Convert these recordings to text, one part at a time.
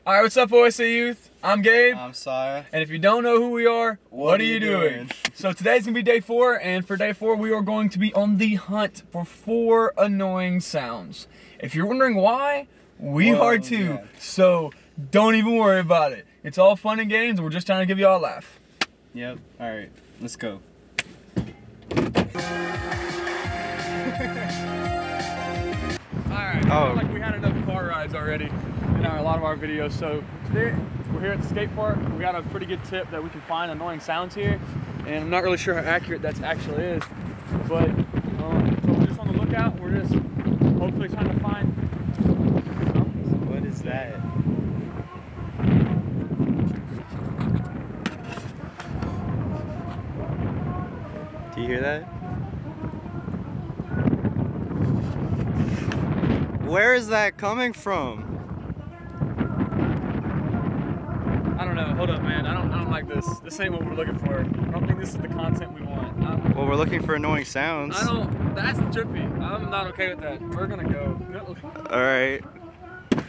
Alright, what's up OSC Youth? I'm Gabe. I'm Saya. And if you don't know who we are, what are you doing? So today's going to be day 4, and for day 4 we are going to be on the hunt for 4 annoying sounds. If you're wondering why, we are too. Yeah. So don't even worry about it. It's all fun and games, we're just trying to give you all a laugh. Yep. Alright, let's go. Alright, I feel like we had enough car rides already in a lot of our videos. So today we're here at the skate park. We got a pretty good tip that we can find annoying sounds here, and I'm not really sure how accurate that actually is. But so we're just on the lookout. We're just hopefully trying to find something. What is that? Do you hear that? Where is that coming from? I don't know. Hold up, man. I don't like this. This ain't what we're looking for. I don't think this is the content we want. Well, we're looking for annoying sounds. That's trippy. I'm not okay with that. We're gonna go. Alright.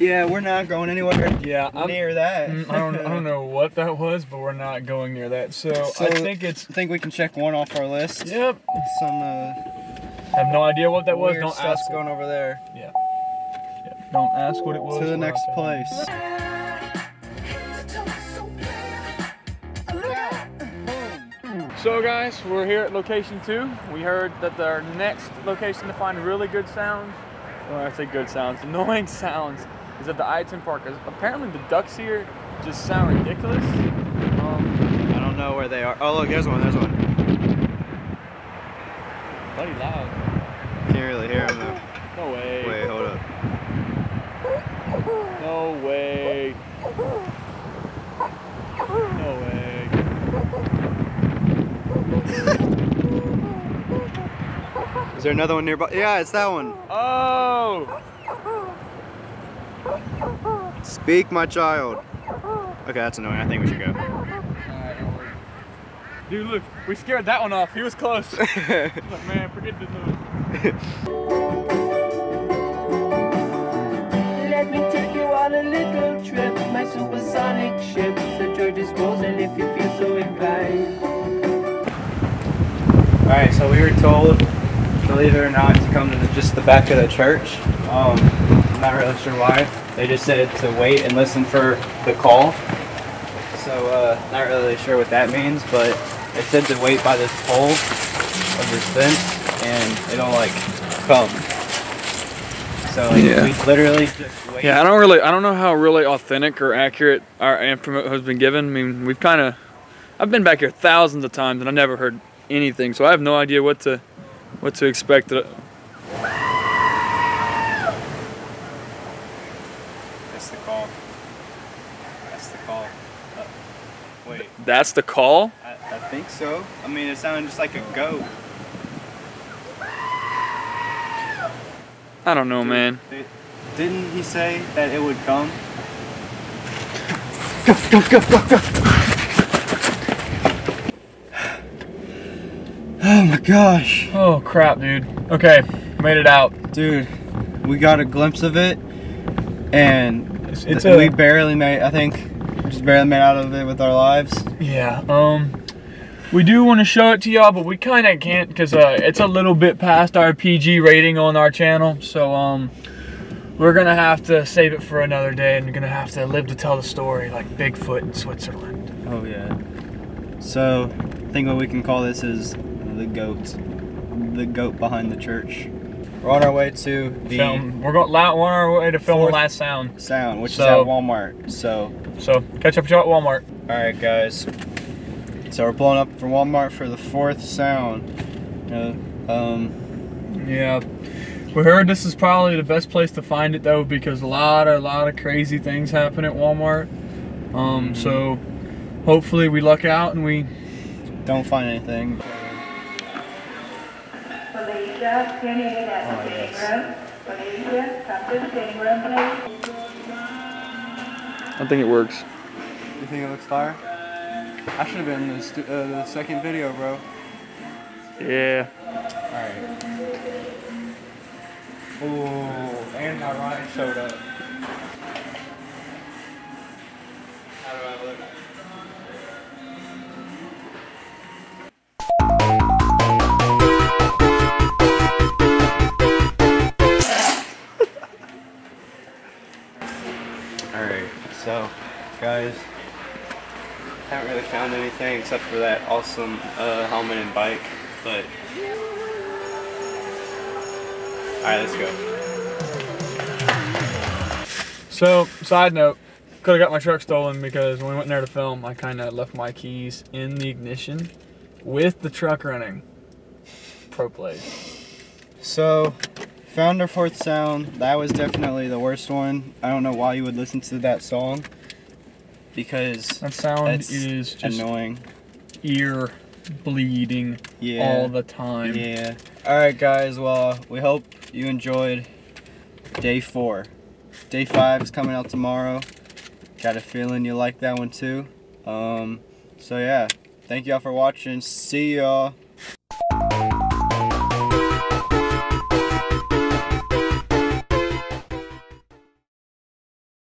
Yeah, we're not going anywhere near that. I don't know what that was, but we're not going near that. So I think we can check one off our list. Yep. Some I have no idea what that was. Weird Don't ask. Going over there. Yeah. Don't ask what it was. To the next place. So guys, we're here at location 2. We heard that our next location to find really good sounds, or I say good sounds, annoying sounds, is at the I-10 park. Apparently the ducks here just sound ridiculous. I don't know where they are. Oh look, there's one, Bloody loud. Can't really hear them though. No way. Wait, hold up. No way. No way. Is there another one nearby? Yeah, it's that one. Oh! Speak, my child. Okay, that's annoying. I think we should go. Dude, look, we scared that one off. He was close. Like, man, forget this noise. Let me take you on a little trip. My supersonic ship's at your disposal if you feel so inclined. Alright, so we were told, believe it or not, to come to just the back of the church. I'm not really sure why. They just said to wait and listen for the call. So, not really sure what that means, but it said to wait by this pole of this fence, and it'll like come. So like, we literally just wait. Yeah, I don't know how really authentic or accurate our info has been given. I mean, I've been back here thousands of times and I never heard anything, so I have no idea what to expect. That's the call. That's the call. Wait. That's the call? I think so. I mean, it sounded just like a goat. I don't know, man. Didn't he say that it would come? Go. Oh my gosh. Oh crap, dude. Okay, made it out. Dude, we got a glimpse of it, and we barely made, I think, just barely made out of it with our lives. Yeah, we do want to show it to y'all, but we kind of can't because it's a little bit past our PG rating on our channel. So we're gonna have to save it for another day, and we're gonna have to live to tell the story like Bigfoot in Switzerland. Oh yeah. So I think what we can call this is the goat behind the church. We're on our way to the film. We're on our way to film the last sound, which is at Walmart. So catch up with y'all at Walmart. All right, guys. So we're pulling up for Walmart for the 4th sound. Yeah, we heard this is probably the best place to find it though, because a lot of crazy things happen at Walmart. So hopefully we luck out and we don't find anything. Felicia, you need at the sitting room. Felicia, come to the sitting room, please. I think it works. You think it looks fire? I should have been in the second video, bro. Yeah. Alright. Oh, and my ride showed up. Alright, so guys, haven't really found anything except for that awesome helmet and bike, but alright, let's go. So, side note, could have got my truck stolen because when we went in there to film, I kind of left my keys in the ignition with the truck running. Pro play. So, found our fourth sound. That was definitely the worst one. I don't know why you would listen to that song, because that sound it's is just annoying, ear bleeding all the time. Yeah. Alright guys, well, we hope you enjoyed day 4. Day 5 is coming out tomorrow. Got a feeling you'll like that one too. So yeah, thank y'all for watching. See y'all.